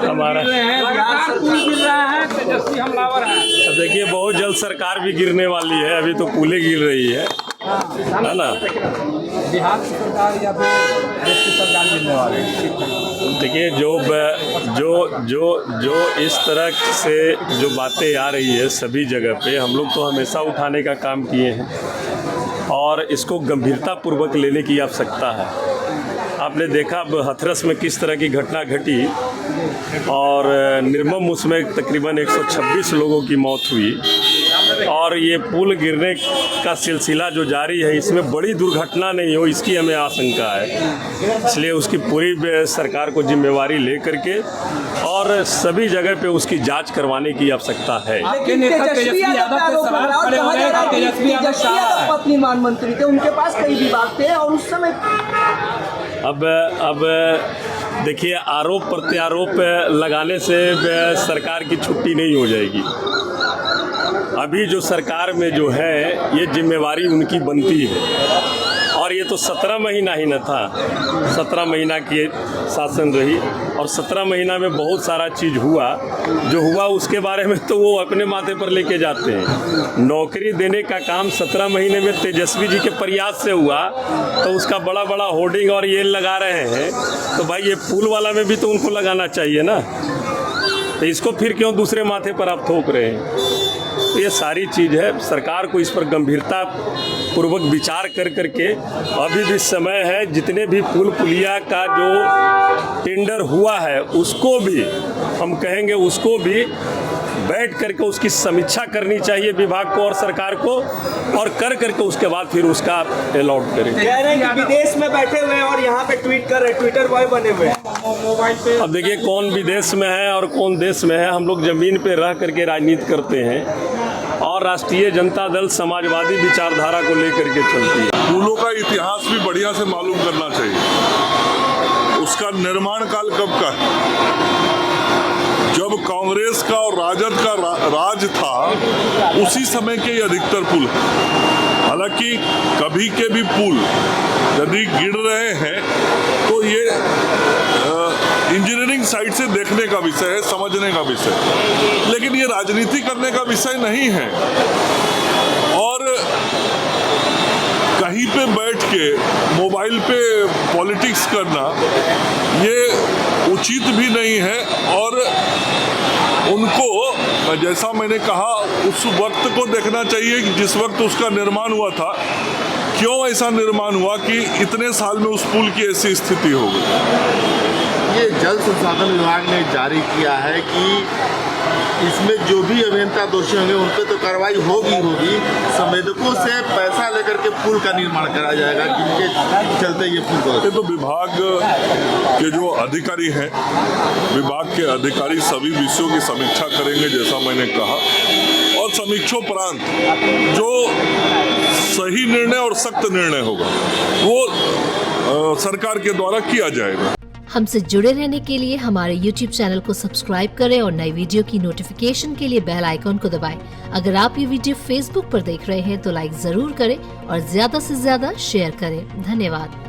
हमारा तेजस्वी हमलावर है। देखिए बहुत जल्द सरकार भी गिरने वाली है, अभी तो पुलें गिर रही है ना। बिहार की सरकार या फिर देश की सरकार गिरने वाली है। देखिए जो इस तरह से जो बातें आ रही है सभी जगह पे, हम लोग तो हमेशा उठाने का काम किए हैं और इसको गंभीरतापूर्वक लेने की आवश्यकता है। आपने देखा अब हथरस में किस तरह की घटना घटी और निर्मम उसमें तकरीबन 126 लोगों की मौत हुई और ये पुल गिरने का सिलसिला जो जारी है, इसमें बड़ी दुर्घटना नहीं हो इसकी हमें आशंका है। इसलिए उसकी पूरी सरकार को जिम्मेवारी ले करके और सभी जगह पे उसकी जांच करवाने की आवश्यकता है। तेजस्वी यादव अपनी मान मंत्री थे, उनके पास कई विभाग थे और उस समय अब देखिए आरोप प्रत्यारोप लगाने से सरकार की छुट्टी नहीं हो जाएगी। अभी जो सरकार में जो है ये जिम्मेवारी उनकी बनती है और ये तो 17 महीना ही न था, 17 महीना की शासन रही और 17 महीना में बहुत सारा चीज़ हुआ। जो हुआ उसके बारे में तो वो अपने माथे पर लेके जाते हैं। नौकरी देने का काम 17 महीने में तेजस्वी जी के प्रयास से हुआ तो उसका बड़ा बड़ा होर्डिंग और ये लगा रहे हैं, तो भाई ये पुल वाला में भी तो उनको लगाना चाहिए ना। तो इसको फिर क्यों दूसरे माथे पर आप थोप रहे हैं? तो ये सारी चीज़ है, सरकार को इस पर गंभीरता पूर्वक विचार कर करके अभी भी समय है। जितने भी पुल पुलिया का जो टेंडर हुआ है उसको भी हम कहेंगे, उसको भी बैठ करके उसकी समीक्षा करनी चाहिए विभाग को और सरकार को, और कर करके उसके बाद फिर उसका अलॉट करें। कह रहे हैं कि विदेश में बैठे हुए हैं और यहाँ पे ट्वीट कर रहे हैं, ट्विटर बॉय बने हुए हैं मोबाइल पे। अब देखिए कौन विदेश में है और कौन देश में है। हम लोग ज़मीन पे रह करके राजनीति करते हैं और राष्ट्रीय जनता दल समाजवादी विचारधारा को लेकर के चलती है। पुलों का इतिहास भी बढ़िया से मालूम करना चाहिए। उसका निर्माण काल कब का है? जब कांग्रेस का और राजद का राज था उसी समय के ये अधिकतर पुल। हालांकि कभी के भी पुल यदि गिर रहे हैं तो ये इंजीनियरिंग साइड से देखने का विषय है, समझने का विषय, लेकिन ये राजनीति करने का विषय नहीं है। और कहीं पे बैठ के मोबाइल पे पॉलिटिक्स करना ये उचित भी नहीं है। और उनको जैसा मैंने कहा उस वक्त को देखना चाहिए कि जिस वक्त उसका निर्माण हुआ था, क्यों ऐसा निर्माण हुआ कि इतने साल में उस पुल की ऐसी स्थिति हो गई। ये जल संसाधन विभाग ने जारी किया है कि इसमें जो भी अभियंता दोषी होंगे उन पर तो कार्रवाई होगी। संवेदकों से पैसा लेकर के पुल का निर्माण करा जाएगा, जिनके चलते ये पुल को। तो विभाग के जो अधिकारी हैं, विभाग के अधिकारी सभी विषयों की समीक्षा करेंगे जैसा मैंने कहा, और समीक्षोपरांत जो सही निर्णय और सख्त निर्णय होगा वो सरकार के द्वारा किया जाएगा। हमसे जुड़े रहने के लिए हमारे YouTube चैनल को सब्सक्राइब करें और नई वीडियो की नोटिफिकेशन के लिए बेल आइकॉन को दबाएं। अगर आप ये वीडियो Facebook पर देख रहे हैं तो लाइक जरूर करें और ज्यादा से ज्यादा शेयर करें। धन्यवाद।